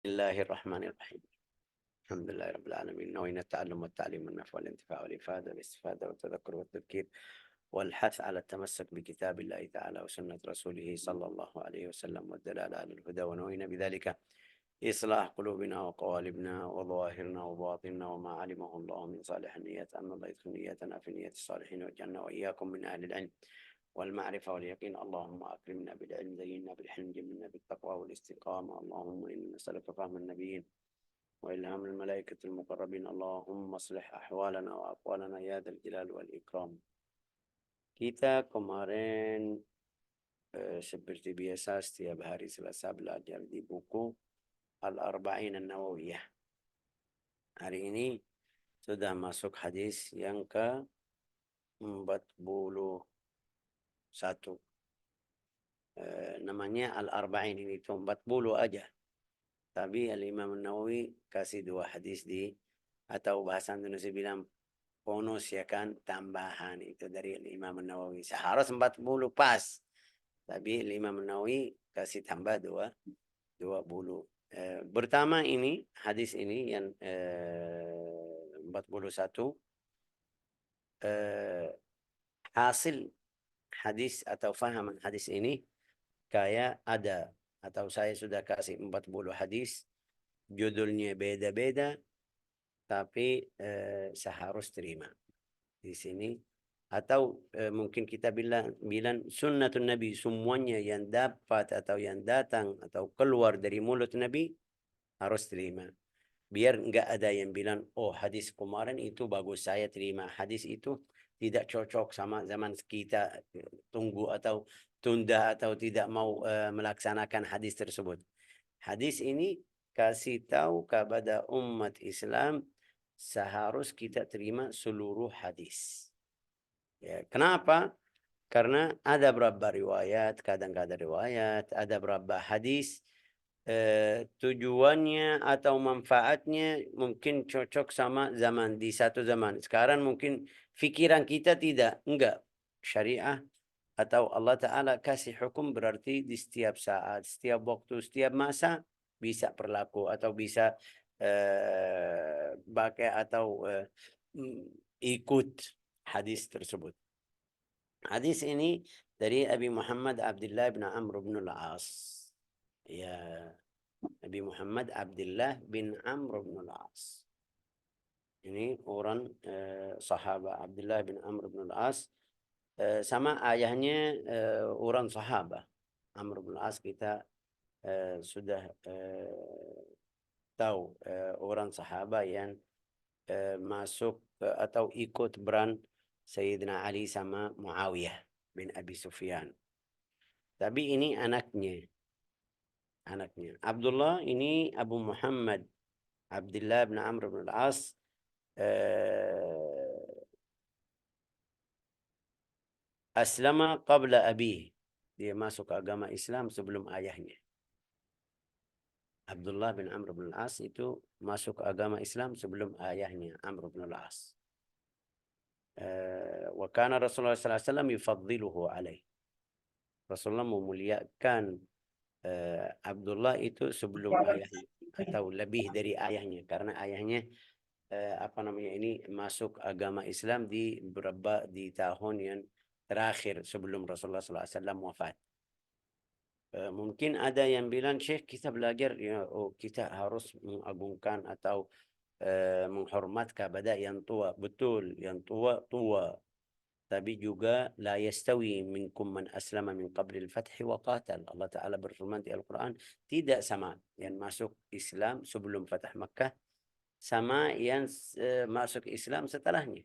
الله الرحمن الرحيم. الحمد لله رب العالمين. نوينا التعلم والتعليم والنفع والانتفاع والإفادة والاستفادة والتذكر والتذكير والحث على التمسك بكتاب الله تعالى وسنة رسوله صلى الله عليه وسلم والدلالة على الهدى، ونوينا بذلك إصلاح قلوبنا وقوالبنا وظواهرنا وباطننا وما علمه الله من صالح النيات، أن الله يدخل نياتنا في نية الصالحين وجعلنا وإياكم من أهل العلم والمعرفة واليقين. اللهم أكرمنا بالعلم، زينا بالحلم، جملنا بالتقوى والاستقامة. اللهم إنا نسألك فهم النبيين وإلهام الملائكة المقربين. اللهم اصلح أحوالنا وأقوالنا يا ذا الجلال والإكرام. Kita kemarin seperti biasa setiap hari Selasa belajar di buku Al-Arba'in An-Nawawiyah. Hari ini sudah masuk hadis yang ke-41. Namanya Al-Arba'in, ini 40 aja. Tapi Al-Imam Nawawi kasih 2 hadis atau bahasa Indonesia bilang bonus, ya kan, tambahan itu dari Imam Nawawi. Seharus 40 pas, tapi Imam Nawawi kasih tambah 20. Pertama ini hadis ini yang 41, hasil hadis atau fahaman hadis ini kayak ada, atau saya sudah kasih 40 hadis, judulnya beda-beda, tapi saya harus terima di sini. Atau mungkin kita bilang sunnatun Nabi, semuanya yang dapat atau yang datang atau keluar dari mulut Nabi harus terima. Biar enggak ada yang bilang, oh hadis kemarin itu bagus, saya terima. Hadis itu tidak cocok sama zaman kita, tunggu atau tunda atau tidak mau melaksanakan hadis tersebut. Hadis ini kasih tahu kepada umat Islam seharus kita terima seluruh hadis. Ya, kenapa? Karena ada beberapa riwayat, kadang-kadang riwayat, ada beberapa hadis tujuannya atau manfaatnya mungkin cocok sama zaman di satu zaman. Sekarang mungkin pikiran kita tidak, enggak. Syariah atau Allah Ta'ala kasih hukum berarti di setiap saat, setiap waktu, setiap masa bisa berlaku atau bisa pakai atau ikut hadis tersebut. Hadis ini dari Abi Muhammad Abdullah bin Amr bin Al-As. Ya, Nabi Muhammad Abdullah bin Amr bin Al-As. Ini orang sahabat Abdullah bin Amr bin Al-As. Sama ayahnya orang sahabat Amr bin Al-As. Kita sudah tahu orang sahabat yang masuk atau ikut peran Sayyidina Ali sama Muawiyah bin Abi Sufyan. Tapi ini anaknya. Abdullah ini Abu Muhammad Abdullah bin Amr bin Al-As aslama qabla abih. Dia masuk agama Islam sebelum ayahnya. Abdullah bin Amr bin Al-As itu masuk agama Islam sebelum ayahnya Amr bin Al-As. Wa kana Rasulullah sallallahu alaihi wasallam yufaddiluhu alaih. Rasulullah memuliakan Abdullah itu sebelum ayahnya atau lebih dari ayahnya, karena ayahnya ini masuk agama Islam di tahun yang terakhir sebelum Rasulullah SAW wafat. Mungkin ada yang bilang, Syekh, kita belajar kita harus mengagungkan atau menghormat kepada yang tua. Betul, yang tua. Tapi juga la yastawi minkum man aslama min qabli al-fathi wa qatal. Allah Ta'ala berfirman di Al-Quran, tidak sama yang masuk Islam sebelum Fatah Makkah sama yang masuk Islam setelahnya.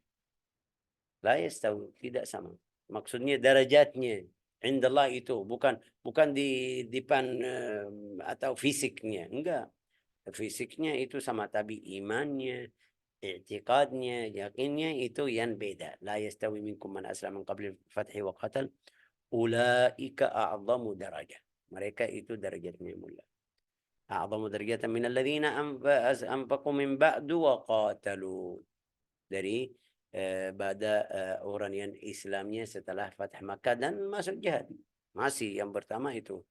La yastawi, tidak sama. Maksudnya derajatnya indallah itu bukan di depan atau fisiknya, enggak. Fisiknya itu sama, tapi imannya, i'tiqadnya, yakinnya itu yang beda. La yastawi minkum man aslama min qabli fathi wa qatal ulaika a'zamu darajah. Mereka itu derajatnya mulia. A'zamu darajatan min alladhina anfaqu min ba'du wa qatalu. Dari pada orang yang Islamnya setelah Fatah Makkah dan masuk jihad. Masih yang pertama itu.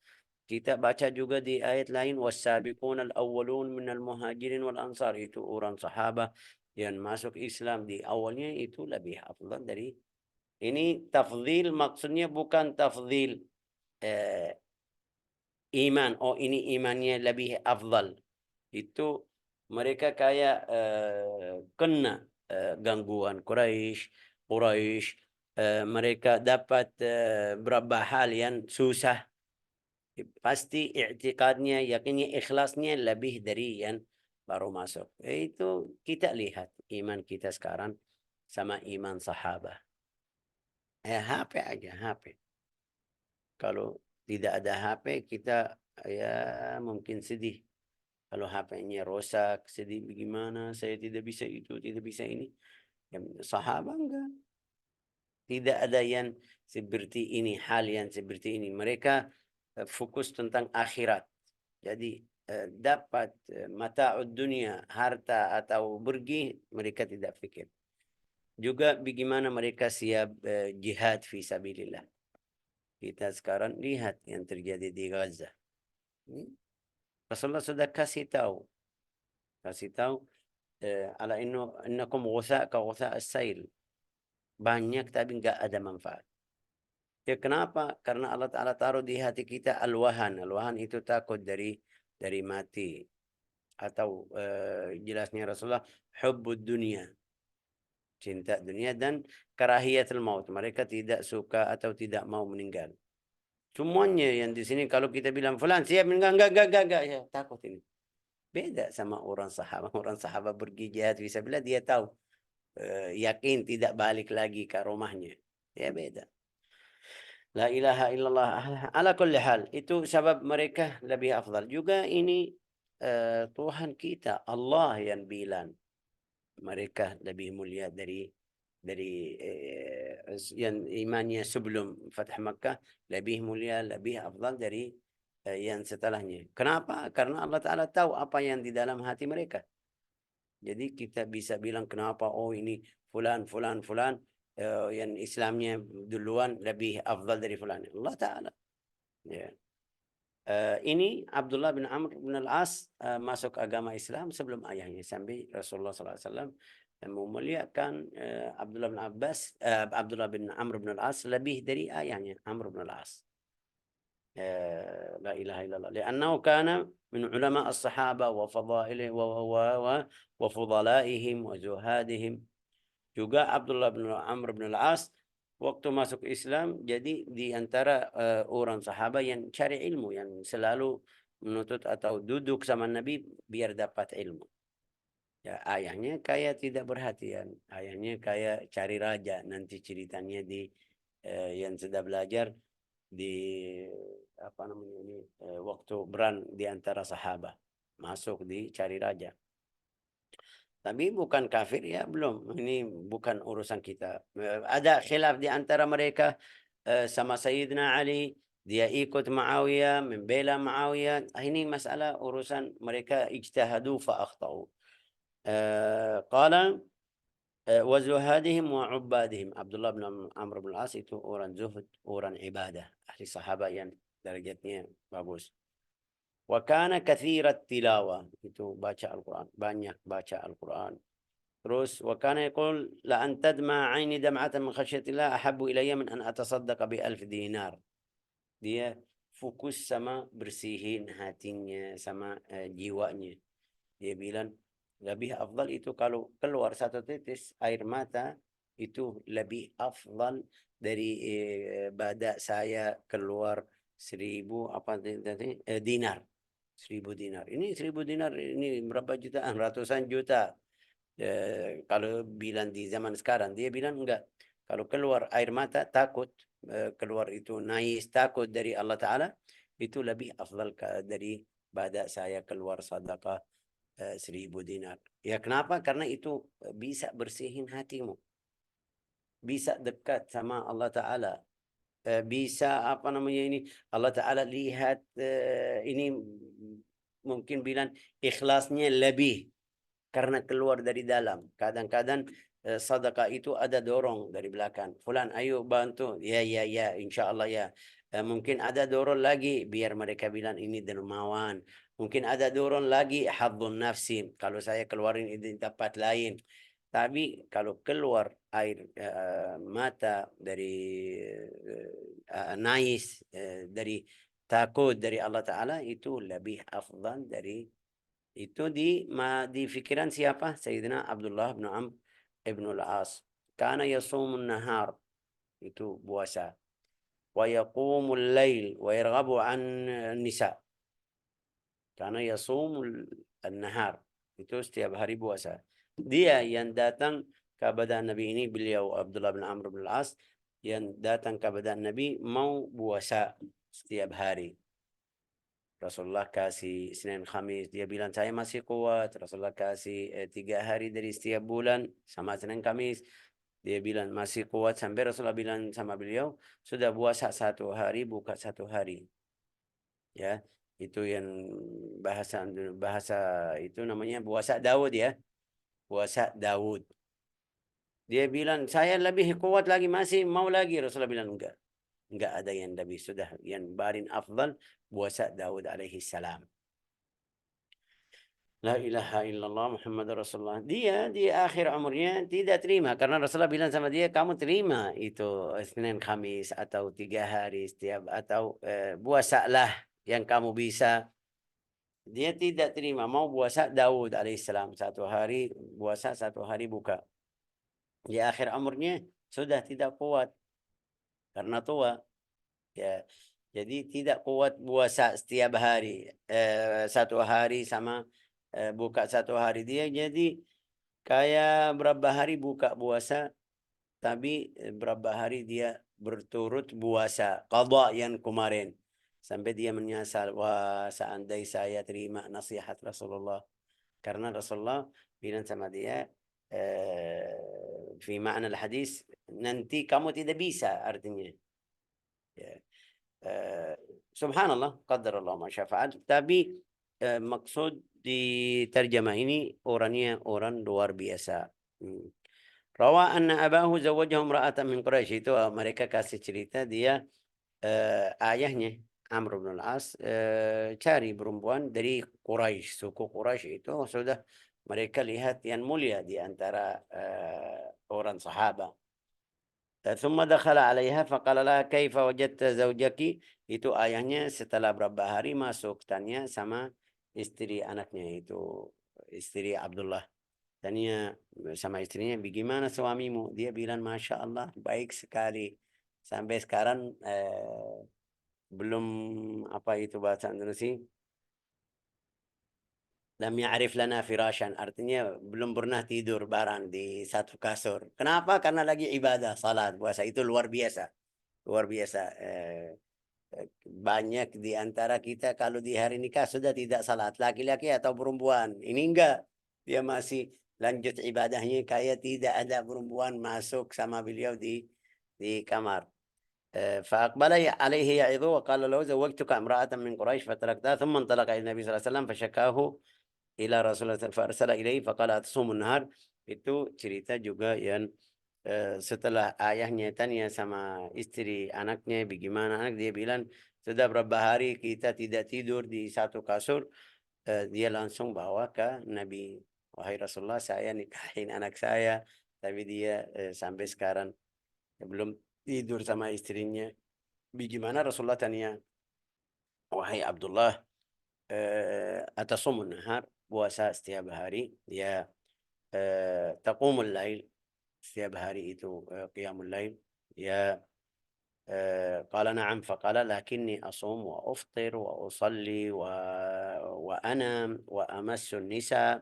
Kita baca juga di ayat lain, wassabiqunal awwalun minal muhajirin wal ansar, itu orang sahabat yang masuk Islam di awalnya itu lebih afdal dari ini. Tafdhil maksudnya bukan tafdhil eh, iman, oh ini imannya lebih afdal. Itu mereka kayak kena gangguan Quraisy, mereka dapat berapa hal yang susah. Pasti i'tikadnya, yakinnya, ikhlasnya lebih dari yang baru masuk. Itu kita lihat iman kita sekarang sama iman sahabat. HP aja, HP. Kalau tidak ada HP, kita ya mungkin sedih. Kalau HP-nya rusak, sedih bagaimana, saya tidak bisa itu, tidak bisa ini. Yang sahabat enggak. Tidak ada yang seperti ini, hal yang seperti ini. Mereka fokus tentang akhirat. Jadi dapat mata'ud dunia, harta atau pergi, mereka tidak fikir. Juga bagaimana mereka siap jihad fi sabilillah. Kita sekarang lihat yang terjadi di Gaza. Rasulullah sudah kasih tahu ala innakum ghusa ka ghusa as-sail. Banyak tapi enggak ada manfaat. Ya kenapa? Karena Allah Ta'ala taruh di hati kita al-wahan. Al-wahan itu takut dari mati. Atau jelasnya Rasulullah, hubbud dunia, cinta dunia, dan karahiyatul maut. Mereka tidak suka atau tidak mau meninggal. Semuanya yang di sini kalau kita bilang fulan siap meninggal, enggak, ya takut ini. Beda sama orang sahabat. Orang sahabat pergi jihad fisabilillah, dia tahu yakin tidak balik lagi ke rumahnya. Ya beda. La ilaha illallah. Ala kulli hal, itu sebab mereka lebih afdal. Juga ini Tuhan kita Allah yang bilang mereka lebih mulia dari yang imannya sebelum Fatah Makkah, lebih mulia, lebih afdal dari yang setelahnya. Kenapa? Karena Allah Ta'ala tahu apa yang di dalam hati mereka. Jadi kita bisa bilang kenapa, oh ini fulan yang Islamnya duluan lebih afdal dari fulan. Allah Ta'ala. Ya. Ini Abdullah bin Amr bin al-As masuk agama Islam sebelum ayahnya, sampai Rasulullah SAW memuliakan Abdullah bin Amr bin al-As lebih dari ayahnya Amr bin al-As. La ilaha illallah. Liannahu kana min ulama as-sahaba wa fadailihim wa fudalaihim wa zuhadihim. Juga Abdullah bin Amr bin al-As waktu masuk Islam jadi di antara orang sahabat yang cari ilmu, yang selalu menuntut atau duduk sama Nabi biar dapat ilmu. Ya, ayahnya kayak tidak perhatian, ayahnya kayak cari raja. Nanti ceritanya di yang sudah belajar di apa namanya ini waktu berang di antara sahabat, masuk di cari raja. Tapi bukan kafir ya, belum. Ini bukan urusan kita. Ada khilaf di antara mereka sama Sayyidina Ali. Dia ikut Muawiyah, membela Muawiyah. Ini masalah urusan mereka, ijtihadu fa akhtau. Qala wa zuhadihim wa ubadihim. Abdullah bin Amr bin As itu orang zuhud, orang ibadah. Ahli sahabat yang derajatnya bagus. Wa kana kathirat tilawah, itu baca Al-Quran, banyak baca Al-Quran. Terus wa kana yaqul la an tadma 'aini dam'atan min khasyatillah ahabbu ilayya min an atasaddaqa bi 1000 dinar. Dia fokus sama bersihin hatinya, sama jiwanya. Dia bilang lebih afdal itu kalau keluar satu tetes air mata itu lebih afdal dari badak saya keluar 1000 dinar. 1000 dinar. Ini 1000 dinar ini berapa jutaan, ratusan juta. Kalau bilang di zaman sekarang, dia bilang enggak. Kalau keluar air mata takut, keluar itu nangis takut dari Allah Ta'ala, itu lebih afdal dari badak saya keluar sedekah 1000 dinar. Ya kenapa? Karena itu bisa bersihin hatimu. Bisa dekat sama Allah Ta'ala. Bisa apa namanya ini, Allah Ta'ala lihat ini mungkin bilang ikhlasnya lebih karena keluar dari dalam. Kadang-kadang sedekah itu ada dorong dari belakang. Fulan ayo bantu. Ya insya Allah ya. Mungkin ada doron lagi biar mereka bilang ini dermawan. Mungkin ada doron lagi hadzun nafsi. Kalau saya keluarin ini di tempat lain. Tapi kalau keluar air mata dari nais dari takut dari Allah Ta'ala itu lebih afdal dari itu di pikiran siapa? Sayyidina Abdullah bin Amr ibn al-As. Kana yasumun nahar itu puasa. Wa yaqumul lail wa yarghabu an nisa. Karena yasumul nahar itu setiap hari puasa. Dia yang datang kepada Nabi ini beliau Abdullah bin Amr bin Al-As yang datang kepada Nabi mau puasa setiap hari. Rasulullah kasih Senin Khamis, dia bilang saya masih kuat. Rasulullah kasih 3 hari dari setiap bulan sama Senin Khamis. Dia bilang masih kuat sampai Rasulullah bilang sama beliau sudah puasa 1 hari buka 1 hari. Ya, itu yang bahasa bahasa itu namanya puasa Daud ya. Puasa Daud. Dia bilang saya lebih kuat lagi masih mau lagi. Rasulullah bilang enggak. Enggak ada yang lebih sudah yang barin afdal puasa Daud alaihi salam. La ilaha illallah Muhammad Rasulullah. Dia di akhir umurnya tidak terima. Karena Rasulullah bilang sama dia, kamu terima itu Senin Khamis atau 3 hari setiap. Atau puasalah yang kamu bisa. Dia tidak terima. Mau puasa Daud alaihissalam. 1 hari puasa, 1 hari buka. Di akhir umurnya sudah tidak kuat. Karena tua. Ya. Jadi tidak kuat puasa setiap hari. 1 hari sama buka 1 hari. Dia jadi kayak berapa hari buka puasa. Tapi berapa hari dia berturut puasa. Qadha yang kemarin. Sampai dia menyesal. Wah, seandainya saya terima nasihat Rasulullah. Karena Rasulullah bilang sama dia. Fi makna hadis nanti kamu tidak bisa artinya. Ya. Subhanallah, qadarullah ma syafa'al. Tapi maksud di terjemah ini orangnya orang luar biasa. Rawa anna abahu zawwajahu imra'atan min Quraisy itu mereka kasih cerita dia ayahnya Amr bin Al-As cari perempuan dari Quraisy, suku Quraisy itu sudah mereka lihat yang mulia di antara orang sahabat. ثم دخل عليها فقال لها كيف وجدت زوجك itu ayahnya setelah berapa hari masuk tanya sama istri anaknya itu istri Abdullah tanya sama istrinya bagaimana suamimu dia bilang Masya Allah baik sekali sampai sekarang belum apa itu bahasa Indonesia lam ya'rif lana firashan artinya belum pernah tidur bareng di satu kasur. Kenapa? Karena lagi ibadah, salat, puasa itu luar biasa. Luar biasa. Banyak di antara kita kalau di hari nikah sudah tidak salat, laki-laki atau perempuan. Ini enggak. Dia masih lanjut ibadahnya kayak tidak ada perempuan masuk sama beliau di kamar. فأقبل عليه يعظه وقال له زوجتك امرأة من قريش فتركتها ثم انطلق إلى النبي صلى الله عليه وسلم فشكاه إلى رسول الله فأرسل إليه فقال أتصوم النهار itu cerita juga yang setelah ayahnya tanya sama istri anaknya bagaimana anak dia bilang sudah berapa hari kita tidak tidur di satu kasur dia langsung bawa ke Nabi wahai Rasulullah saya nikahin anak saya tapi dia sampai sekarang belum tidur sama istrinya bagaimana Rasulullah tanya wahai Abdullah atasumun nahar puasa setiap hari dia taqumul lail setiap hari itu qiyamul lail ya قال نعم فقال لكني أصوم وأفطر وأصلي وأنام وأمس النساء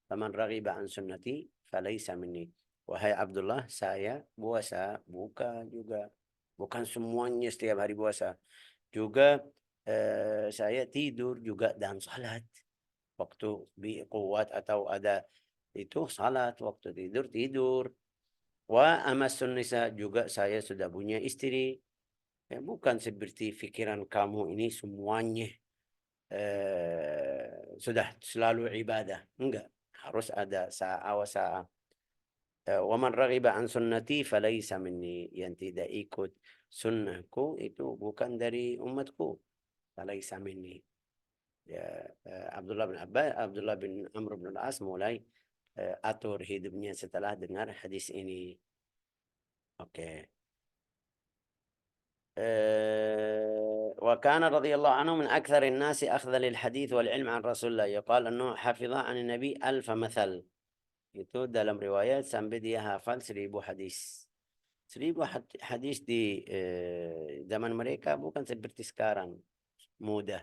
فمن رغب عن سنتي فليس مني wahai Abdullah saya puasa bukan juga bukan semuanya setiap hari puasa juga saya tidur juga dan salat waktu kuat atau ada itu salat waktu tidur tidur wa amasun nisa juga saya sudah punya istri bukan seperti pikiran kamu ini semuanya sudah selalu ibadah enggak harus ada sa'a wa sa'a wa man raghiba an sunnati falaysa minni yang tidak ikut sunnahku itu bukan dari umatku. Falaysa minni. Ya, Abdullah bin Amr bin Al-As mulai atur hidupnya setelah dengar hadis ini. Oke. وكان رضي الله عنه من أكثر الناس أخذا للحديث والعلم عن رسول الله. يقال أنه حفظ عن النبي 1000 مثل. Itu dalam riwayat sampai dia hafal 1000 hadis. 1000 hadis di zaman mereka bukan seperti sekarang. Mudah.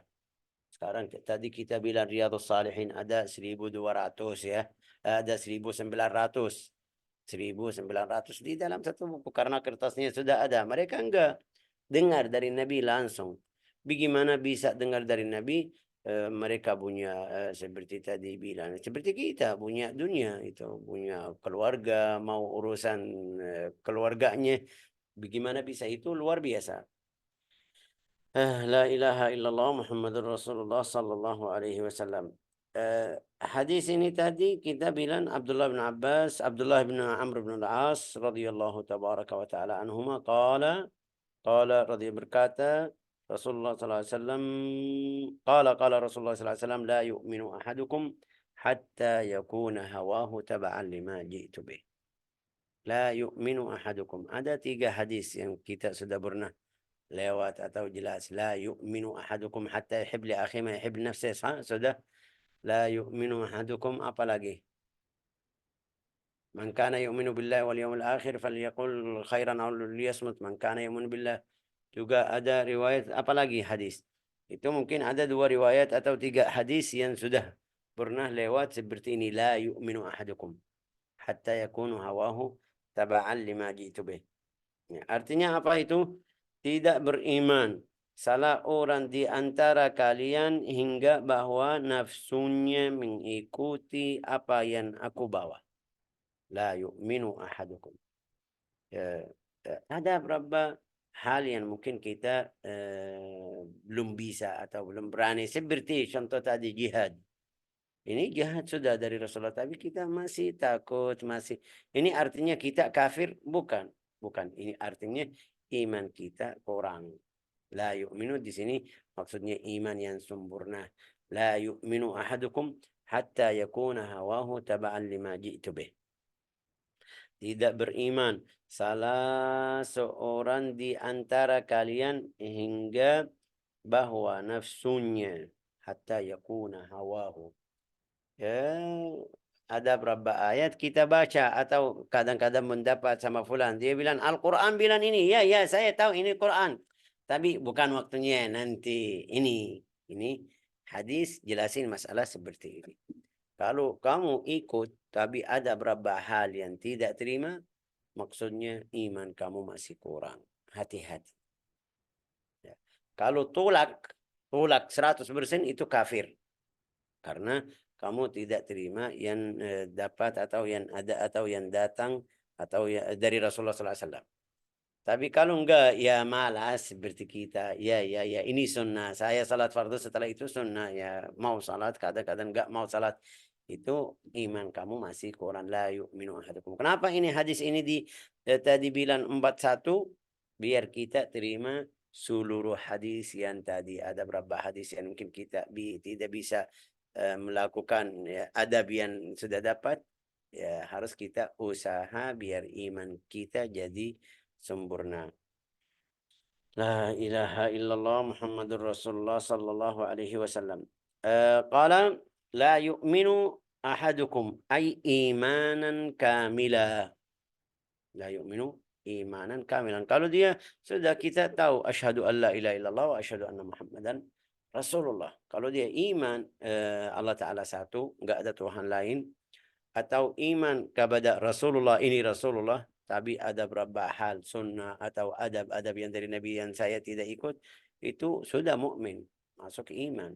Sekarang tadi kita bilang Riyadhus Shalihin ada 1200 ya. Ada 1900. 1900 di dalam satu buku karena kertasnya sudah ada. Mereka enggak dengar dari Nabi langsung. Bagaimana bisa dengar dari Nabi? Mereka punya seperti tadi bilang, seperti kita punya dunia itu, punya keluarga, mau urusan keluarganya, bagaimana bisa itu luar biasa. La ilaha illallah Muhammadur Rasulullah sallallahu alaihi wasallam. Hadis ini tadi kita bilang Abdullah bin Amr bin Al-As radhiyallahu tabaraka wa taala anhuma qala berkata Rasulullah sallallahu alaihi wasallam qala Rasulullah sallallahu alaihi wasallam la yu'minu ahadukum hatta yakuna hawahu taba'an lima ji'tu bih. La yu'minu ahadukum. Ada 3 hadis yang kita sudah pernah lewat atau jelas. La yu'minu ahadukum hatta yuhib li akhi ma yuhib nafsihi. Sudah. La yu'minu ahadukum apa lagi? Man kana yu'minu billahi wal yawmil akhir falyaqul khairan aw liyasmut. Man kana yu'minu billah. Juga ada riwayat apalagi hadis. Itu mungkin ada 2 riwayat atau 3 hadis yang sudah pernah lewat seperti ini. La yu'minu ahadukum hatta yakunu hawahu taba'an lima jitu bih. Ya, artinya apa itu? Tidak beriman salah orang di antara kalian hingga bahwa nafsunya mengikuti apa yang aku bawa. La yu'minu ahadukum. Ada beberapa hal yang mungkin kita belum bisa atau belum berani. Seperti contoh tadi jihad. Ini jihad sudah dari Rasulullah, tapi kita masih takut, masih. Ini artinya kita kafir? Bukan. Bukan. Ini artinya iman kita kurang. La yu'minu di sini maksudnya iman yang sempurna. La yu'minu ahadukum hatta yakuna hawahu taba'an lima ji'tu bih. Tidak beriman salah seorang di antara kalian hingga bahwa nafsunya hatta yakuna hawahu. Ya, ada berapa ayat kita baca atau kadang-kadang mendapat sama fulan. Dia bilang Al-Quran bilang ini. Ya, saya tahu ini Quran. Tapi bukan waktunya nanti ini. Ini hadis jelasin masalah seperti ini. Kalau kamu ikut tapi ada berapa hal yang tidak terima, maksudnya iman kamu masih kurang. Hati-hati. Ya. Kalau tolak 100% itu kafir. Karena kamu tidak terima yang dapat atau yang ada atau yang datang atau dari Rasulullah SAW. Tapi kalau enggak, ya malas seperti kita. Ya, ini sunnah. Saya salat fardu setelah itu sunnah. Ya, mau salat, kadang-kadang enggak mau salat. Itu iman kamu masih kurang. La yu'minu ahadukum. Kenapa ini hadis ini tadi bilang 41? Biar kita terima seluruh hadis yang tadi. Ada berapa hadis yang mungkin kita tidak bisa melakukan ya, adab yang sudah dapat, ya harus kita usaha biar iman kita jadi sempurna. La ilaha illallah Muhammadur Rasulullah sallallahu alaihi wasallam. Qala la yu'minu ahadukum ay imanan kamila. La yu'minu imanan kamilan. Kalau dia sudah kita tahu asyhadu an la ilaha illallah wa asyhadu anna Muhammadan Rasulullah. Kalau dia iman Allah Ta'ala satu, enggak ada Tuhan lain. Atau iman kepada Rasulullah, ini Rasulullah. Tapi ada beberapa hal sunnah atau adab-adab yang dari Nabi yang saya tidak ikut. Itu sudah mukmin, masuk iman.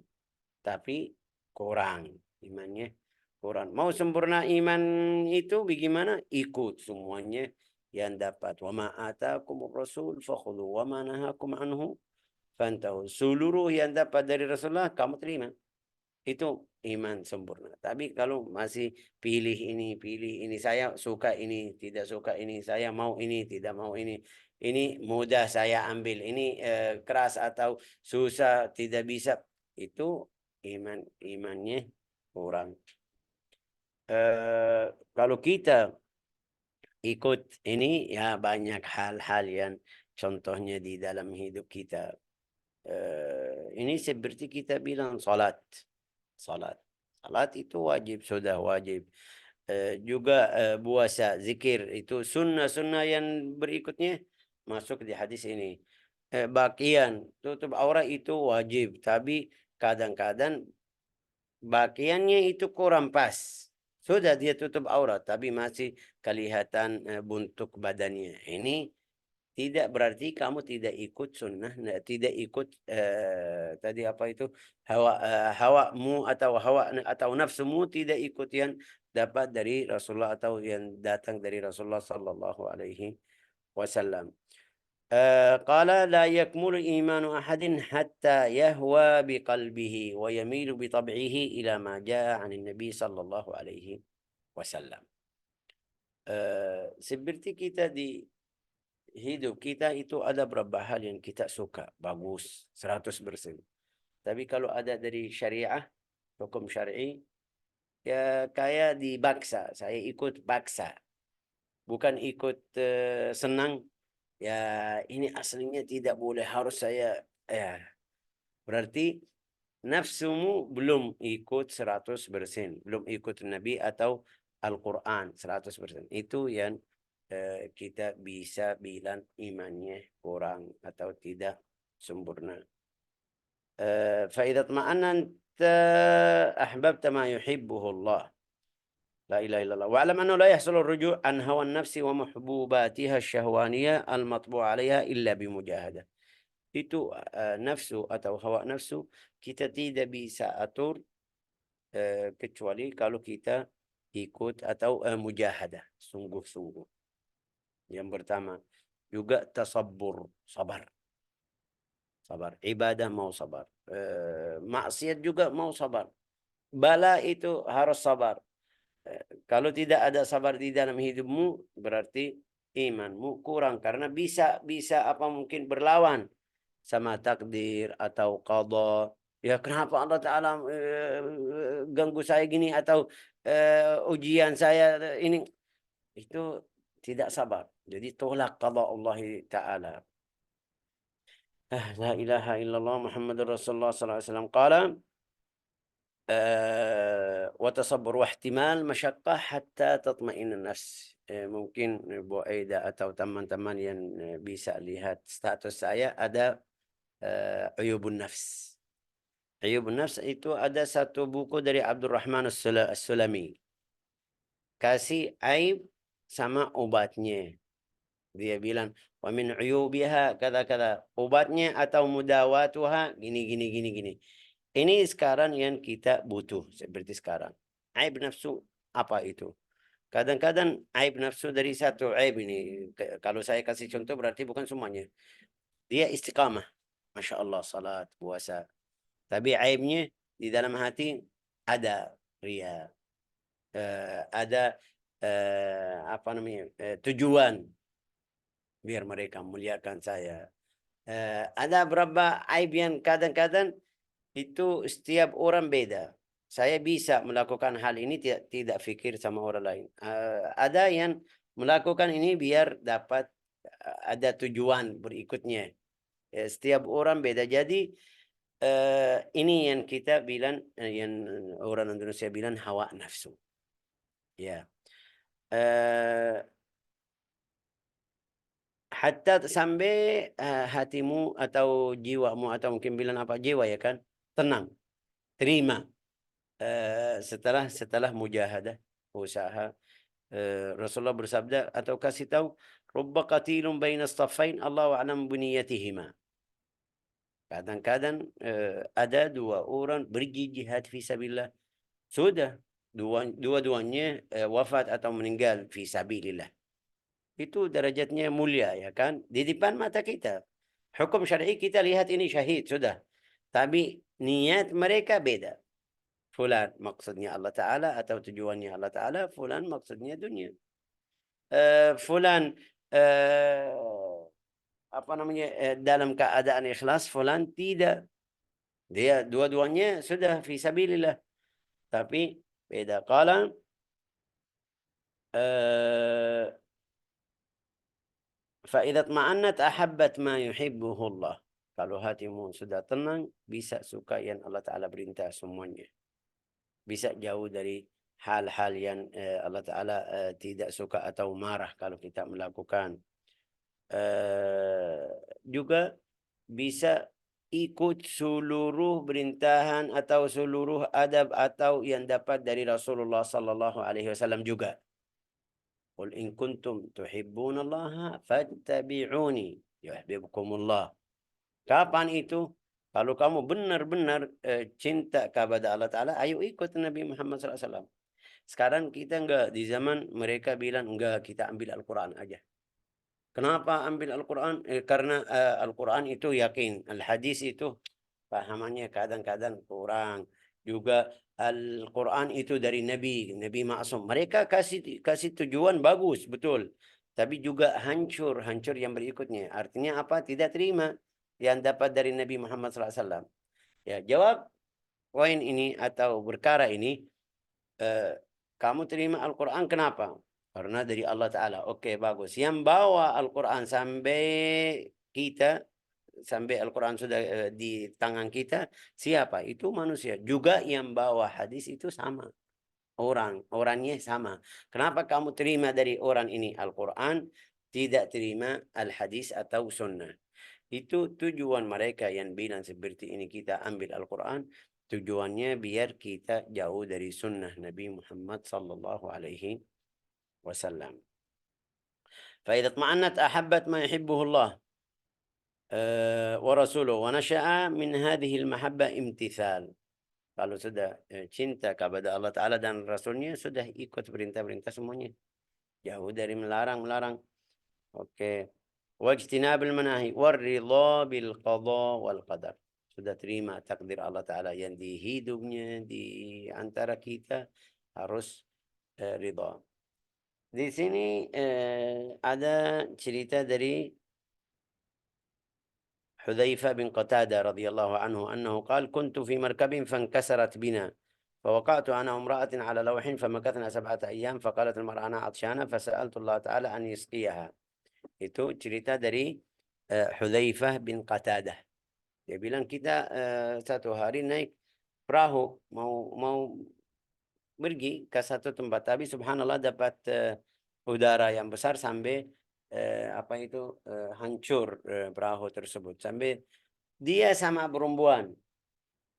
Tapi kurang imannya. Kurang. Mau sempurna iman itu bagaimana? Ikut semuanya yang dapat. Wa ma atakumur rasul fakhudhu wa ma nahakum anhu fantahu. Seluruh yang dapat dari Rasulullah kamu terima. itu iman sempurna. Tapi kalau masih pilih ini, saya suka ini, tidak suka ini, saya mau ini, tidak mau ini mudah saya ambil, ini keras atau susah, tidak bisa, itu imannya kurang. Kalau kita ikut ini, ya banyak hal-hal yang contohnya di dalam hidup kita. Ini seperti kita bilang salat. Salat. Salat itu wajib, sudah wajib. Juga puasa, zikir, itu sunnah-sunnah yang berikutnya masuk di hadis ini. Bakian, tutup aurat itu wajib. Tapi kadang-kadang bakiannya itu kurang pas. Sudah dia tutup aurat, tapi masih kelihatan bentuk badannya. Ini tidak berarti kamu tidak ikut sunnah, tidak ikut tadi apa itu hawamu atau nafsumu, tidak ikut yang dapat dari Rasulullah atau yang datang dari Rasulullah sallallahu alaihi wasallam. Qala la yakmulu imanu ahadin hatta yahwa biqalbihi wa yamilu bitab'ihi ila ma jaa 'anil nabi sallallahu alaihi wasallam. Seperti kita di hidup kita itu ada beberapa hal yang kita suka, bagus, 100%. Tapi kalau ada dari syariah, hukum syar'i, ya kayak dibaksa, saya ikut paksa. Bukan ikut senang, ya ini aslinya tidak boleh, harus saya, ya berarti nafsumu belum ikut 100%, belum ikut Nabi atau Al-Quran 100%. Itu yang kita bisa bilang imannya kurang atau tidak sempurna. فإذا اطمأننت أحببت ما يحبه الله. لا إله إلا الله. واعلم أنه لا يحصل الرجوع عن هوى النفس ومحبوباتها الشهوانية المطبوع عليها إلا بمجاهدة. Itu nafsu atau hawa nafsu kita tidak bisa atur kecuali kalau kita ikut atau mujahadah, sungguh-sungguh. Yang pertama juga tasabbur, sabar. Sabar. Ibadah mau sabar. Maksiat juga mau sabar. Bala itu harus sabar. Kalau tidak ada sabar di dalam hidupmu, berarti imanmu kurang, karena bisa apa mungkin berlawan sama takdir atau qada. Ya kenapa Allah Ta'ala ganggu saya gini, atau ujian saya ini, itu tidak sabar. Jadi tolak qada Allah Ta'ala. La ilaha illallah Muhammadur Rasulullah sallallahu alaihi wasallam qala وتصبر واحتمال مشقة حتى تطمئن النفس. Mungkin Bu Aida atau teman-teman yang bisa lihat status saya, ada Uyubun Nafs. Uyubun Nafs itu ada satu buku dari Abdurrahman As-Sulami. Kasih aib sama obatnya. Dia bilang, wa min uyubiha kata-kata, obatnya atau mudawatuha gini. Ini sekarang yang kita butuh, seperti sekarang. Aib nafsu apa itu? Kadang-kadang aib nafsu dari satu aib ini. Kalau saya kasih contoh berarti bukan semuanya. Dia istiqamah. Masya Allah, salat, puasa. Tapi aibnya di dalam hati ada ria. Ada apa namanya, tujuan. Biar mereka muliakan saya. Ada berapa aib yang kadang-kadang itu setiap orang beda. Saya bisa melakukan hal ini tidak fikir sama orang lain. Ada yang melakukan ini biar dapat ada tujuan berikutnya. Setiap orang beda. Jadi ini yang kita bilang, yang orang Indonesia bilang hawa nafsu. Ya. Hatta sampai hatimu atau jiwamu, atau mungkin bilang apa, jiwa ya kan, tenang, terima. Setelah mujahadah, usaha. Rasulullah bersabda atau kasih tahu, rubba qatilun baina as-saffain Allahu a'lam biniyatihima. Kadang-kadang ada dua orang berjihad fi sabilillah, sudah dua-duanya wafat atau meninggal fi sabilillah. Itu derajatnya mulia ya kan, di depan mata kita. Hukum syar'i kita lihat ini syahid sudah, tapi niat mereka beda. fulan maksudnya Allah Ta'ala atau tujuannya Allah Ta'ala, fulan maksudnya dunia. Fulan apa namanya dalam keadaan ikhlas, fulan tidak. Dia dua-duanya sudah fi sabilillah. Tapi beda kala فإذا اطمأنت أحبت ما يحبه Allah. Kalau hatimu sudah tenang, bisa suka yang Allah Ta'ala perintah semuanya. Bisa jauh dari hal-hal yang Allah Ta'ala tidak suka atau marah kalau kita melakukan. Juga bisa ikut seluruh perintahan atau seluruh adab atau yang dapat dari Rasulullah Sallallahu Alaihi Wasallam juga. Qul in kuntum tuhibbunallaha fattabi'uni yuhibbukumullah. Kapan itu? Kalau kamu benar-benar cinta kepada Allah Ta'ala, ayo ikut Nabi Muhammad SAW. Sekarang kita enggak, di zaman mereka bilang enggak, kita ambil Al-Quran aja. Kenapa ambil Al-Quran? Karena Al-Quran itu yakin. Al-Hadis itu pahamannya kadang-kadang kurang. Juga Al-Quran itu dari Nabi Ma'asum. Mereka kasih tujuan bagus, betul. Tapi juga hancur yang berikutnya. Artinya apa? Tidak terima yang dapat dari Nabi Muhammad SAW. Ya, jawab poin ini atau perkara ini. Kamu terima Al-Quran kenapa? Karena dari Allah Ta'ala. Oke, bagus. Yang bawa Al-Quran sampai kita, sampai Al-Quran sudah di tangan kita, siapa? Itu manusia. Juga yang bawa hadis itu sama. Orangnya sama. Kenapa kamu terima dari orang ini Al-Quran, tidak terima Al-Hadis atau Sunnah? Itu tujuan mereka yang bilang seperti ini kita ambil Al-Quran. Tujuannya biar kita jauh dari sunnah Nabi Muhammad sallallahu alaihi wasallam. فإذا اطمأنت أحبت ما يحبه الله ورسوله ونشأ من هذه المحبة امتثال. Kalau sudah cinta kepada Allah Ta'ala dan Rasulnya, sudah ikut perintah-perintah semuanya. Jauh dari melarang-melarang. Oke. Wajtinabul manahi warridha bil qada wal qadar. Sudah terima takdir Allah Ta'ala yang di hidupnya, di antara kita, harus ridha. Di sini ada cerita dari حذيفة بن قتادة رضي الله عنه أنه قال كنت في مركب فانكسرت بنا فوقعت أنا وامرأة على لوح فمكثنا 7 أيام فقالت المرأة أنا عطشانة فسألت الله تعالى أن يسقيها. Itu cerita dari Hudzaifah bin Qatadah. Dia bilang kita satu hari naik perahu mau pergi ke satu tempat, tapi subhanallah dapat udara yang besar sampai hancur perahu tersebut, sampai dia sama perempuan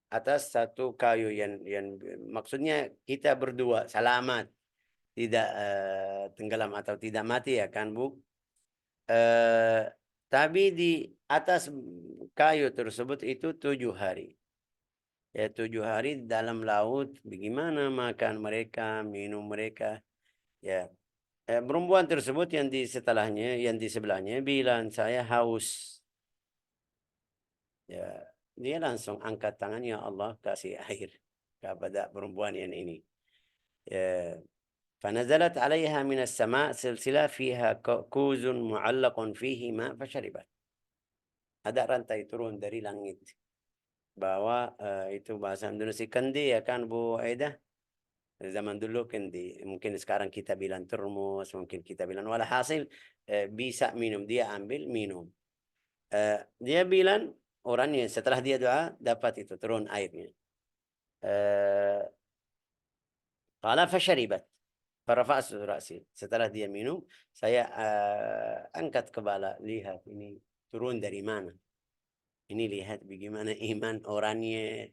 atas satu kayu yang maksudnya kita berdua selamat, tidak tenggelam atau tidak mati ya kan Bu. Tapi di atas kayu tersebut itu 7 hari. Ya 7 hari dalam laut, bagaimana makan mereka, minum mereka. Ya, perempuan tersebut yang di setelahnya, yang di sebelahnya bilang saya haus. Ya, dia langsung angkat tangan, ya Allah kasih air kepada perempuan yang ini. Ya, فنزلت عليها من السماء سلسلة فيها كوز معلق فيه ماء فشربت. Ada rantai turun dari langit. Bahwa itu bahasa Indonesia kendi ya kan Bu Aida? Zaman dulu kendi. Mungkin sekarang kita bilang termos, mungkin kita bilang walhasil bisa minum. Dia ambil minum. Dia bilang orangnya setelah dia doa dapat itu turun airnya. Qala fasharibat. Farafa'tu ra'si. Setelah dia minum, saya angkat kepala, lihat ini turun dari mana. Ini lihat bagaimana iman orangnya.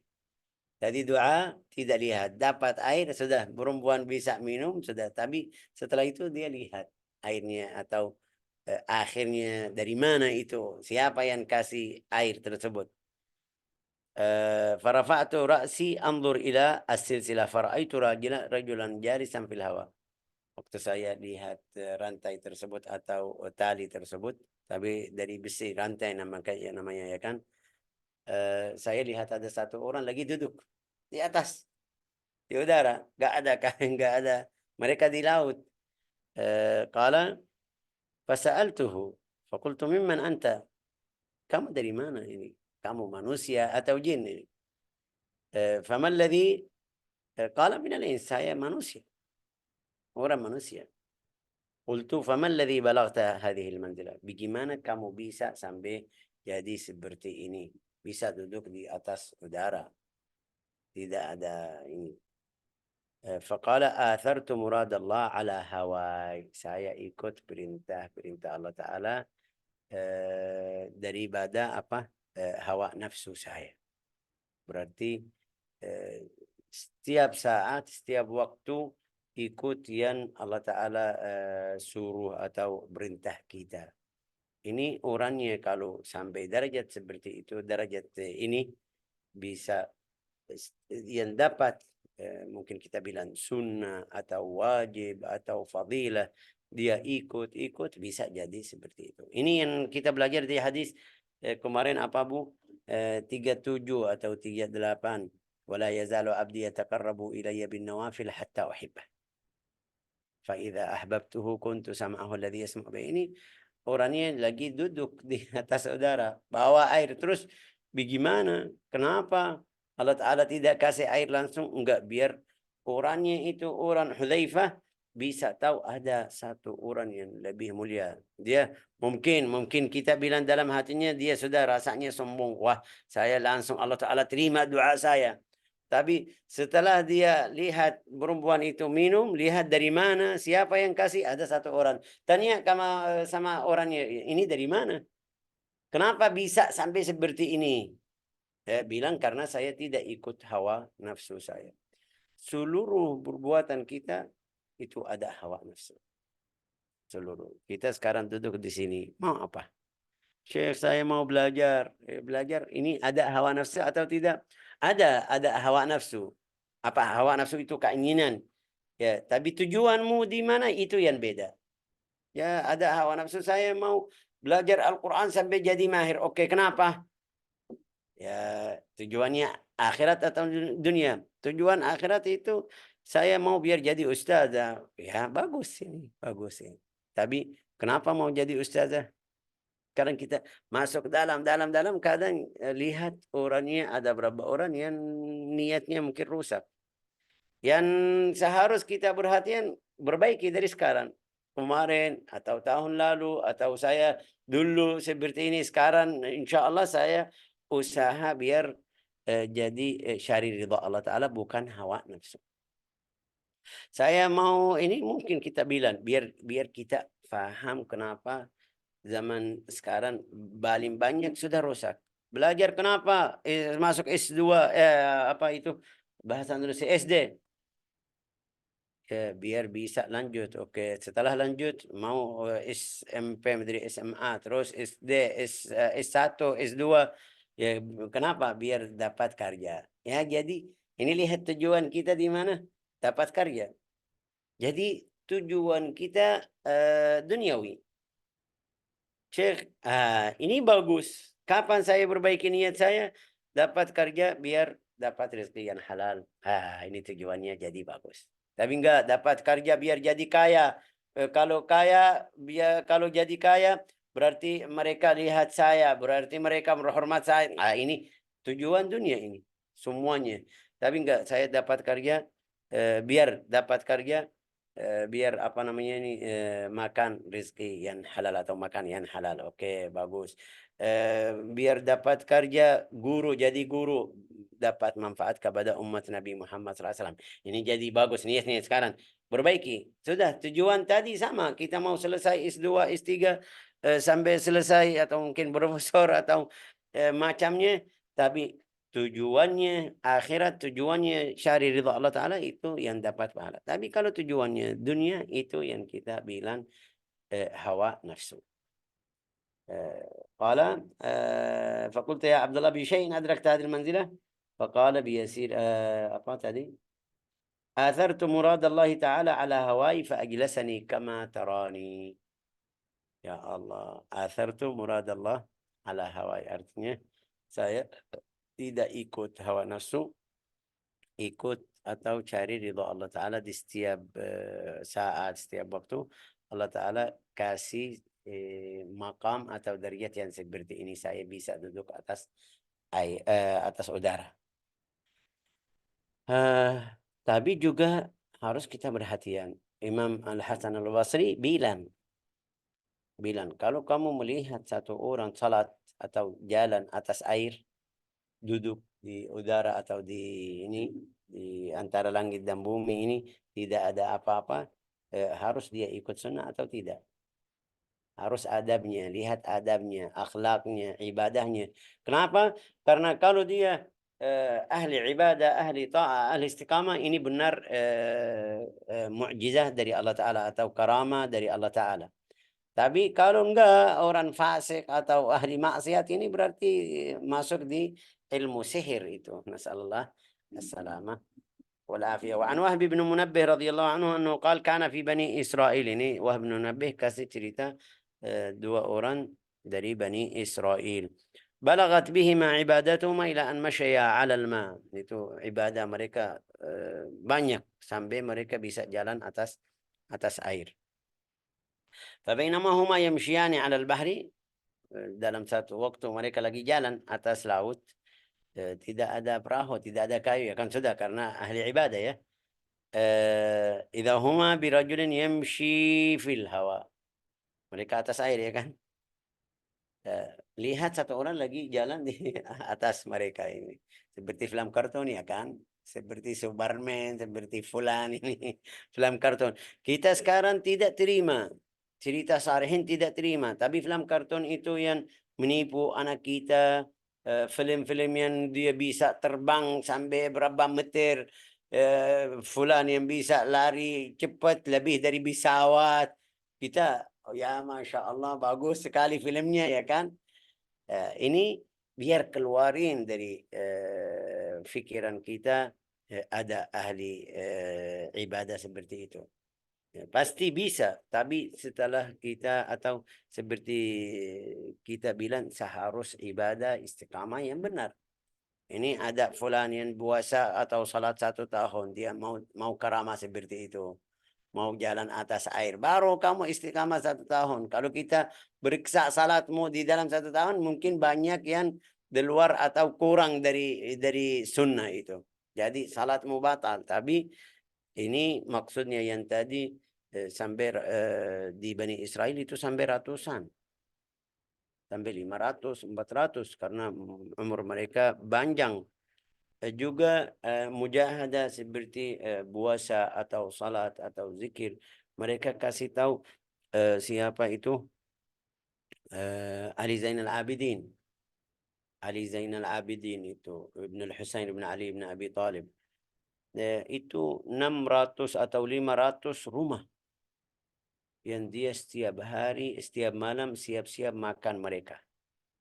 Tadi doa tidak lihat, dapat air sudah, perempuan bisa minum sudah, tapi setelah itu dia lihat airnya atau akhirnya dari mana itu, siapa yang kasih air tersebut. Farafa'tu ra'si anzur ila as-silsilah fara'aitu rajulan jalisan fil hawa. Waktu saya lihat rantai tersebut atau tali tersebut, tapi dari besi rantai namanya ya kan. Saya lihat ada satu orang lagi duduk di atas. di udara, nggak ada. Mereka di laut. Qala fasa'altuhu faqultu mimman anta? Kamu dari mana ini? Kamu manusia atau jin ini? Faman ladzi qala minal ins, saya manusia, orang manusia. Qultu faman ladzi balagta hadhil manzilah? Bagaimana kamu bisa sampai jadi seperti ini? Bisa duduk di atas udara. Tidak ada ini. Faqala athartu murad Allah ala hawai. Saya ikut perintah Allah Ta'ala daripada apa? Hawa nafsu saya. Berarti setiap saat, setiap waktu ikut yang Allah Ta'ala suruh atau perintah kita. Ini orangnya kalau sampai derajat seperti itu, derajat ini bisa yang dapat mungkin kita bilang sunnah atau wajib atau fadilah, dia ikut bisa jadi seperti itu. Ini yang kita belajar di hadis kemarin apa Bu? 37 atau 38. ولا يزال عبدي يتقرب إلي بالنوافل حتى أحبه فإذا أحببته كنت سمعه الذي يسمع به. Ini orangnya lagi duduk di atas udara, bawa air terus. Bagaimana? Kenapa Allah Ta'ala tidak kasih air langsung? Enggak, biar orangnya itu, orang Hudzaifah, bisa tahu ada satu orang yang lebih mulia. Dia mungkin kita bilang dalam hatinya, dia sudah rasanya sombong. Wah, saya langsung Allah Ta'ala terima doa saya. Tapi setelah dia lihat perempuan itu minum, lihat dari mana, siapa yang kasih, ada satu orang. Tanya sama orangnya, ini dari mana? Kenapa bisa sampai seperti ini? Saya bilang karena saya tidak ikut hawa nafsu saya. Seluruh perbuatan kita itu ada hawa nafsu. Seluruh. Kita sekarang duduk di sini, mau apa? Syekh, saya mau belajar. Belajar ini ada hawa nafsu atau tidak? Ada hawa nafsu. Apa hawa nafsu itu keinginan? Ya, tapi tujuanmu di mana itu yang beda. Ya, ada hawa nafsu, saya mau belajar Al-Quran sampai jadi mahir. Oke, kenapa? Ya, tujuannya akhirat atau dunia? Tujuan akhirat itu saya mau biar jadi ustazah. Ya, bagus ini, bagus ini. Tapi kenapa mau jadi ustazah? Sekarang kita masuk dalam kadang lihat orangnya, ada berapa orang yang niatnya mungkin rusak. Yang seharus kita perhatian, perbaiki dari sekarang. Kemarin atau tahun lalu atau saya dulu seperti ini, sekarang insya Allah saya usaha biar jadi syari ridha Allah Ta'ala, bukan hawa nafsu. Saya mau ini, mungkin kita bilang biar kita paham kenapa zaman sekarang paling banyak sudah rusak. Belajar kenapa masuk S2 apa itu bahasa Indonesia SD. Ya, biar bisa lanjut. Oke, setelah lanjut mau SMP menjadi SMA, terus SD, S1, S2. Ya, kenapa? Biar dapat karya. Ya, jadi ini lihat tujuan kita di mana? Dapat karya. Jadi tujuan kita duniawi. Syekh, ini bagus. Kapan saya perbaiki niat saya? Dapat kerja biar dapat rezeki yang halal. Ini tujuannya jadi bagus. Tapi enggak dapat kerja biar jadi kaya. Kalau kaya, kalau jadi kaya berarti mereka lihat saya, berarti mereka menghormat saya. Ini tujuan dunia ini semuanya. Tapi enggak, saya dapat kerja biar dapat kerja biar apa namanya ini makan rezeki yang halal atau makan yang halal. Oke, bagus. Biar dapat kerja guru, jadi guru, dapat manfaat kepada umat Nabi Muhammad SAW. Ini jadi bagus niatnya sekarang. Perbaiki. Sudah, tujuan tadi sama. Kita mau selesai S2, S3 sampai selesai atau mungkin profesor atau macamnya. Tapi tujuannya akhirat, tujuannya syari ridha Allah Ta'ala, itu yang dapat pahala. Tapi kalau tujuannya dunia, itu yang kita bilang hawa nafsu. قال فقلت يا عبد الله بشيء أدركت هذه المنزلة فقال بيسير apa tadi آثرت مراد الله تعالى على هواي فأجلسني كما تراني. Ya Allah, athartu murad Allah ala hawai. Artinya saya tidak ikut hawa nafsu, ikut atau cari ridha Allah Ta'ala di setiap saat, setiap waktu. Allah Ta'ala kasih maqam atau derajat yang seperti ini. Saya bisa duduk atas atas udara. Tapi juga harus kita perhatian. Imam Al-Hasan Al-Basri bilang, kalau kamu melihat satu orang salat atau jalan atas air, duduk di udara atau di antara langit dan bumi ini tidak ada apa-apa, harus dia ikut sunnah atau tidak? Harus adabnya, lihat adabnya, akhlaknya, ibadahnya. Kenapa? Karena kalau dia ahli ibadah, ahli ta'ah, ahli istiqamah, ini benar mukjizat dari Allah Ta'ala atau karamah dari Allah Ta'ala. Tapi kalau enggak, orang fasik atau ahli maksiat, ini berarti masuk di ilmu sihir itu. Nasallallahu assalamah wal afiyah. Wa an Wahb bin Munabbih radhiyallahu anhu annahu qala kana fi bani Israil. Ini Wahb bin Munabbih kasih cerita dua orang dari Bani Israel. Balagat bihima ibadatuhuma ila an masyaya 'ala al-ma. Itu ibadah mereka banyak sampai mereka bisa jalan atas air. Fabainama huma yamshiyani 'ala al-bahri, dalam satu waktu mereka lagi jalan atas laut, tidak ada perahu, tidak ada kayu, ya kan sudah karena ahli ibadah ya. Idza huma birajulin yamshi fil hawa. Mereka atas air ya kan. Lihat satu orang lagi jalan di atas mereka ini. Seperti film kartun ya kan. Seperti Superman, seperti Fulan ini. Film kartun. Kita sekarang tidak terima. Cerita Salihin tidak terima. Tapi film kartun itu yang menipu anak kita. Film-film yang dia bisa terbang sampai berapa meter. Fulan yang bisa lari cepat lebih dari pesawat. Kita, oh ya Masya Allah, bagus sekali filmnya ya kan. Ini biar keluarin dari pikiran kita ada ahli ibadah seperti itu. Pasti bisa, tapi setelah kita atau seperti kita bilang seharus ibadah istiqamah yang benar. Ini ada fulan yang puasa atau salat 1 tahun, dia mau karamah seperti itu. Mau jalan atas air, baru kamu istiqamah 1 tahun. Kalau kita beriksa salatmu di dalam 1 tahun, mungkin banyak yang di luar atau kurang dari sunnah itu. Jadi salatmu batal. Tapi ini maksudnya yang tadi sampai di Bani Israel itu sampai ratusan. Sampai 500, 400 karena umur mereka panjang. Juga mujahadah seperti puasa atau salat atau zikir, mereka kasih tahu siapa itu Ali Zainal Abidin. Ali Zainal Abidin itu Ibn al-Husain Ibn Ali Ibn Abi Talib. Itu 600 atau 500 rumah yang dia setiap hari, setiap malam siap-siap makan mereka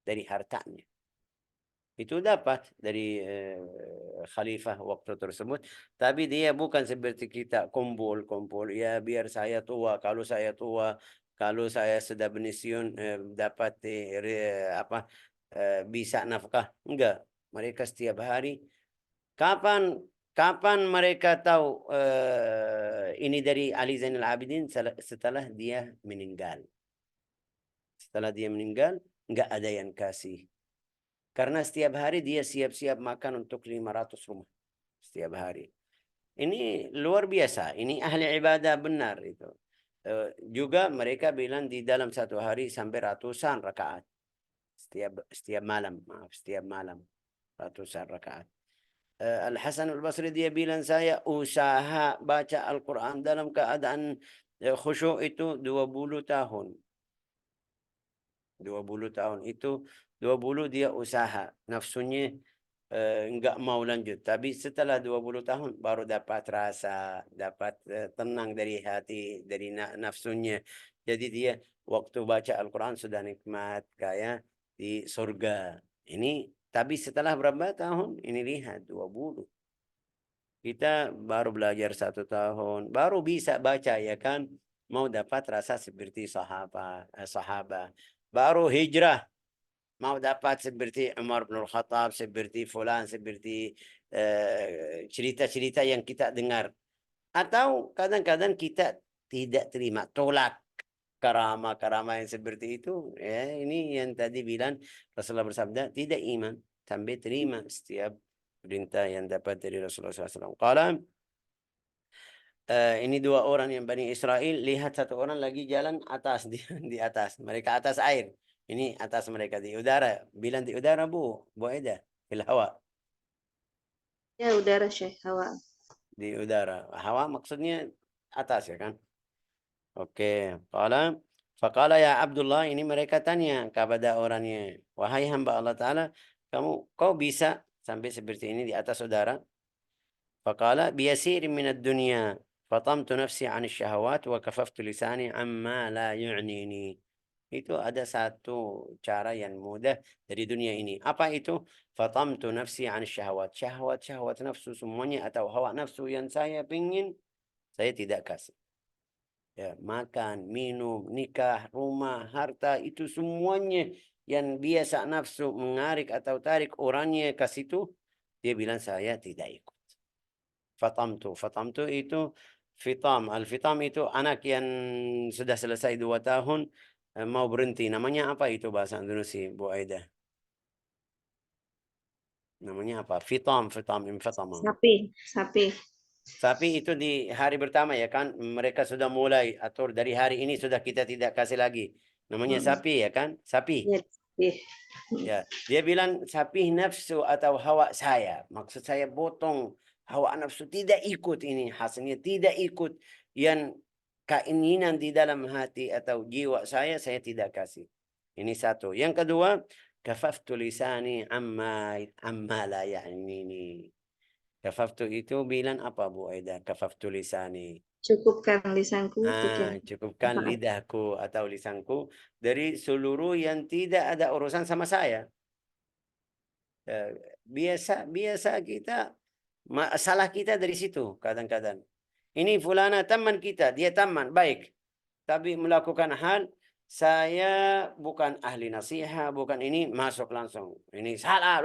dari hartanya. Itu dapat dari khalifah waktu tersebut. Tapi dia bukan seperti kita kumpul-kumpul. Ya biar saya tua. Kalau saya tua, kalau saya sudah pensiun dapat bisa nafkah. Enggak. Mereka setiap hari. Kapan mereka tahu ini dari Ali Zainal Abidin? Setelah dia meninggal. Setelah dia meninggal, enggak ada yang kasih. Karena setiap hari dia siap-siap makan untuk 500 rumah. Setiap hari. Ini luar biasa. Ini ahli ibadah benar itu. Juga mereka bilang di dalam satu hari sampai ratusan rakaat. Setiap malam. Maaf, setiap malam. Ratusan rakaat. Al-Hasan Al-Basri dia bilang, saya usaha baca Al-Quran dalam keadaan khusyuk itu 20 tahun. 20 tahun itu 20 dia usaha, nafsunya enggak mau lanjut. Tapi setelah 20 tahun baru dapat rasa, dapat tenang dari hati, dari nafsunya. Jadi dia waktu baca Al-Quran sudah nikmat kayak di surga. Ini tapi setelah berapa tahun? Ini lihat 20. Kita baru belajar 1 tahun, baru bisa baca ya kan. Mau dapat rasa seperti sahabat. Baru hijrah mau dapat seperti Umar bin Khattab, seperti fulan, seperti cerita-cerita yang kita dengar. Atau kadang-kadang kita tidak terima, tolak karamah-karamah yang seperti itu. Ya, ini yang tadi bilang Rasulullah bersabda, tidak iman sampai terima setiap perintah yang dapat dari Rasulullah SAW. Kalau ini dua orang yang Bani Israel, lihat satu orang lagi jalan atas di atas, mereka atas air. Ini atas mereka di udara. Bilang di udara, Bu Eda, fil hawa. Ya, udara Syekh, hawa. Di udara. Hawa maksudnya atas ya kan? Oke. Faqala ya Abdullah, ini mereka tanya kepada orangnya, wahai hamba Allah Ta'ala, kau bisa sampai seperti ini di atas udara? Faqala biyasir minad dunya fatamtu nafsi 'an syahawat wa kafaftu lisani amma la yu'nini. Itu ada satu cara yang mudah dari dunia ini. Apa itu? Fatamtu nafsi 'an syahawat. Syahwat nafsu semuanya atau hawa nafsu yang saya pingin, saya tidak kasih. Ya, makan, minum, nikah, rumah, harta, itu semuanya yang biasa nafsu mengarik atau tarik orangnya ke situ, dia bilang saya tidak ikut. Fatamtu itu fitam. Al-fitam itu anak yang sudah selesai 2 tahun, mau berhenti. Namanya apa itu bahasa Indonesia, Bu Aida? Namanya apa? Fitam, infatama. Sapi, sapi. Tapi itu di hari pertama ya kan, mereka sudah mulai atur dari hari ini sudah kita tidak kasih lagi. Namanya Mm. sapi ya kan? Sapi. Ya, sapi. Mm. Ya, dia bilang sapi nafsu atau hawa saya. Maksud saya potong hawa nafsu, tidak ikut ini hasilnya, tidak ikut yang keinginan di dalam hati atau jiwa saya tidak kasih. Ini satu. Yang kedua, kafaftu lisani amma la ya'nini. Kafaftu itu bilang apa Bu Aida? Kafaftu lisani. Cukupkan lisanku untuk yang Cukupkan manfaat. lidahku atau lisanku dari seluruh yang tidak ada urusan sama saya. Biasa kita, salah kita dari situ kadang-kadang. Ini fulana teman kita, dia teman baik, tapi melakukan hal saya bukan ahli nasihat, bukan ini masuk langsung. Ini salah.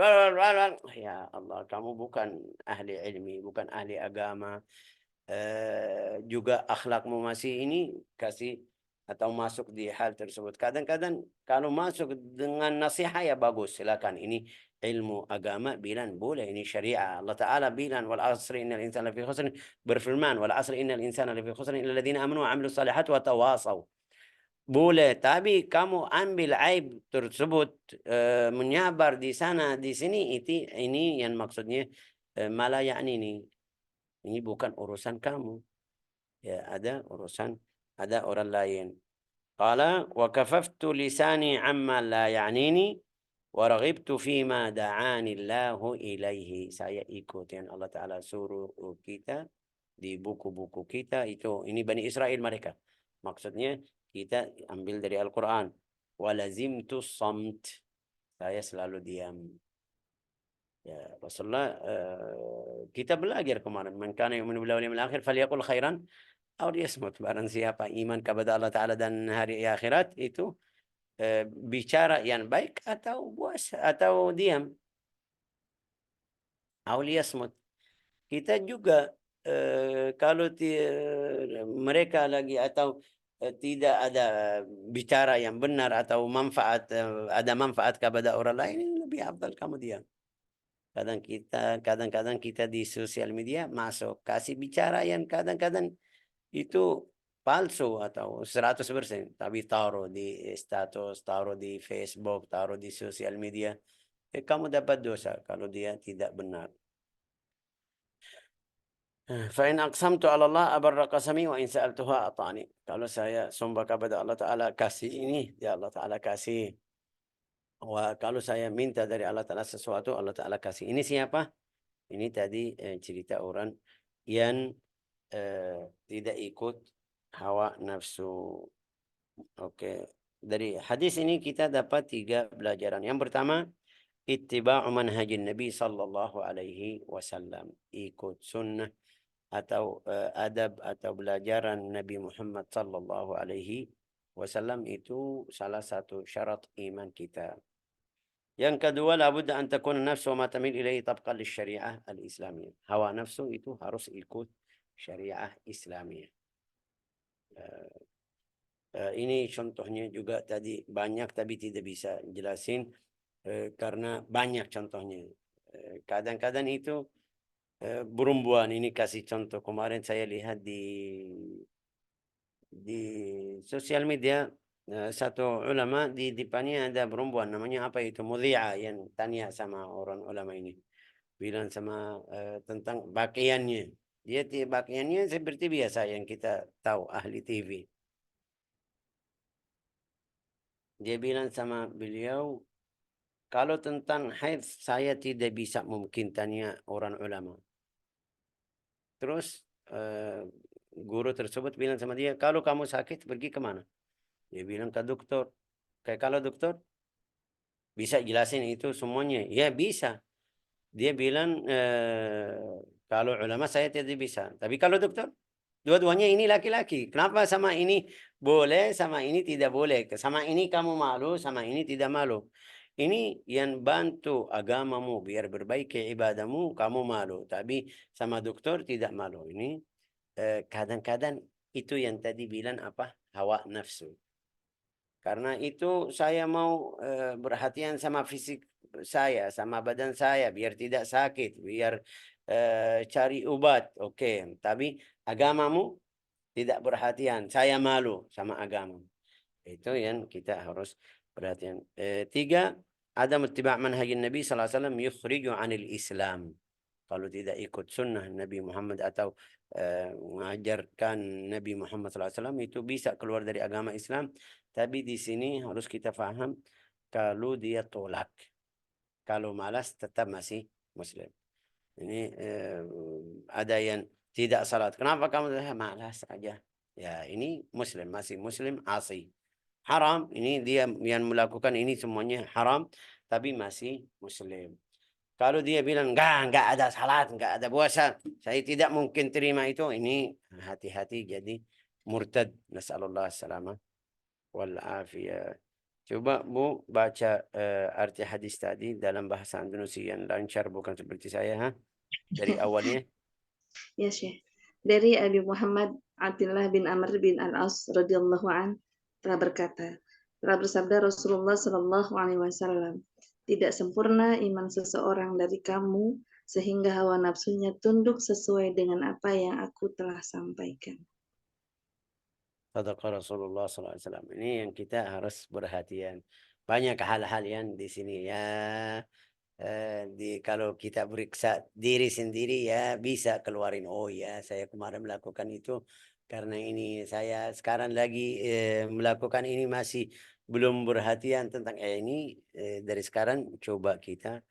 Ya Allah, kamu bukan ahli ilmi, bukan ahli agama. Juga akhlakmu masih ini kasih atau masuk di hal tersebut. Kadang-kadang kalau masuk dengan nasihat ya bagus, silakan. Ini ilmu agama bilang boleh, ini syariah. Allah Ta'ala bilang wal asri innal insana lafi khusr, berfirman wal asri innal insana lafi khusr illa alladziina amanu wa 'amilus shalihat wa tawasaw. Boleh, tapi kamu ambil aib tersebut, menyabar di sana di sini, itu ini yang maksudnya malah yakni ini bukan urusan kamu. Ya, ada urusan, ada orang lain. Qala wa kafaftu lisani amma la ya'nini wa raghibtu fima da'ani Allahu ilaihi. Saya ikut yang Allah Ta'ala suruh kita di buku-buku kita itu. Ini Bani Israel mereka. Maksudnya kita ambil dari Al-Quran. Wa lazimtu samt. Saya selalu diam. Ya, Rasulullah, kita belajar kemarin. Man kana yu'minu billahi wal yawmil akhir falyaqul khairan aw liyasmut. Barang siapa iman kepada Allah Ta'ala dan hari akhirat itu bicara yang baik atau buas atau diam. Aw liyasmut. Kita juga kalau mereka lagi atau tidak ada bicara yang benar atau manfaat, ada manfaat kepada orang lain, ini lebih afdal kamu diam. Kadang-kadang kita di sosial media masuk kasih bicara yang kadang-kadang itu palsu atau 100%, tapi taruh di status, taruh di Facebook, taruh di sosial media, kamu dapat dosa kalau dia tidak benar. Fa in aqsamtu 'ala Allah abarra qasami wa in sa'altuha ata'ani. Kalau saya sumpah kepada Allah Ta'ala kasih ini, ya Allah Ta'ala kasih. Kalau saya minta dari Allah Ta'ala sesuatu, Allah Ta'ala kasih. Ini siapa? Ini tadi cerita orang yang tidak ikut hawa nafsu. Oke. Dari hadis ini kita dapat 3 pelajaran. Yang pertama, ittiba'u manhajin Nabi sallallahu alaihi wasallam. Ikut sunnah atau adab atau pelajaran Nabi Muhammad sallallahu alaihi wasallam itu salah satu syarat iman kita. Yang kedua, labud an takuna nafsu wa ma tamil ilaihi tabqan lisyariah al-islamiyah. Hawa nafsu itu harus ikut syariah Islamiyah. Ini contohnya juga tadi banyak tapi tidak bisa jelasin karena banyak contohnya. Kadang-kadang itu berumbuan. Ini kasih contoh kemarin saya lihat di sosial media satu ulama di depannya ada perempuan namanya apa itu mudhi'a yang tanya sama orang ulama ini bilang sama tentang pakaiannya dia pakaiannya seperti biasa yang kita tahu ahli TV dia bilang sama beliau kalau tentang haid saya tidak bisa mungkin tanya orang ulama terus guru tersebut bilang sama dia kalau kamu sakit pergi kemana dia bilang ke dokter kayak kalau dokter bisa jelasin itu semuanya? Ya bisa. Dia bilang kalau ulama saya tidak bisa. Tapi kalau dokter, dua-duanya ini laki-laki. Kenapa sama ini boleh, sama ini tidak boleh? Sama ini kamu malu, sama ini tidak malu. Ini yang bantu agamamu biar berbaiki ibadahmu, kamu malu. Tapi sama dokter tidak malu. Ini kadang-kadang itu yang tadi bilang apa? Hawa nafsu. Karena itu saya mau perhatian sama fisik saya, sama badan saya, biar tidak sakit, biar cari obat. Oke, tapi agamamu tidak perhatian. Saya malu sama agama. Itu yang kita harus perhatian. Tiga, ada ittiba' manhajin Nabi SAW yukhriju anil Islam. Kalau tidak ikut sunnah Nabi Muhammad atau mengajarkan Nabi Muhammad SAW itu bisa keluar dari agama Islam. Tapi di sini harus kita paham kalau dia tolak. Kalau malas tetap masih Muslim. Ini ada yang tidak salat. Kenapa kamu malas aja? Ya ini Muslim, masih Muslim asli. Haram, ini dia yang melakukan ini semuanya haram, tapi masih Muslim. Kalau dia bilang, enggak ada salat, enggak ada puasa, saya tidak mungkin terima itu, ini hati-hati jadi murtad. Nasallallahu salamah wal afiyah. Coba Bu baca arti hadis tadi dalam bahasa Indonesia yang lancar, bukan seperti saya, ha? Dari awalnya. Ya, Syekh. Dari Abi Muhammad Abdullah bin Amr bin Al-As radhiyallahu an telah berkata, telah bersabda Rasulullah Shallallahu alaihi wasallam, tidak sempurna iman seseorang dari kamu sehingga hawa nafsunya tunduk sesuai dengan apa yang aku telah sampaikan. Sadaqa Rasulullah SAW. Ini yang kita harus perhatian. Banyak hal-hal yang di sini ya. Kalau kita periksa diri sendiri ya bisa keluarin. Oh ya saya kemarin melakukan itu. Karena ini saya sekarang lagi melakukan ini masih belum perhatian tentang ini. Dari sekarang coba kita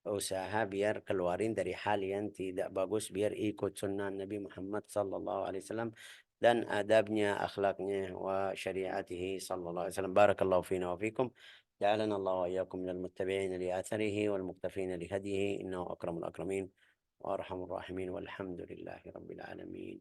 usaha biar keluarin dari hal yang tidak bagus biar ikut sunnah Nabi Muhammad sallallahu alaihi wasallam dan adabnya akhlaknya wa syariatihi sallallahu alaihi wasallam barakallahu fina wa fikum ja'alana Allah wa iyyakum minal muttabi'in li atharihi wal muqtafin li hadihi innahu akramul akramin wa arhamur rahimin walhamdulillahi rabbil alamin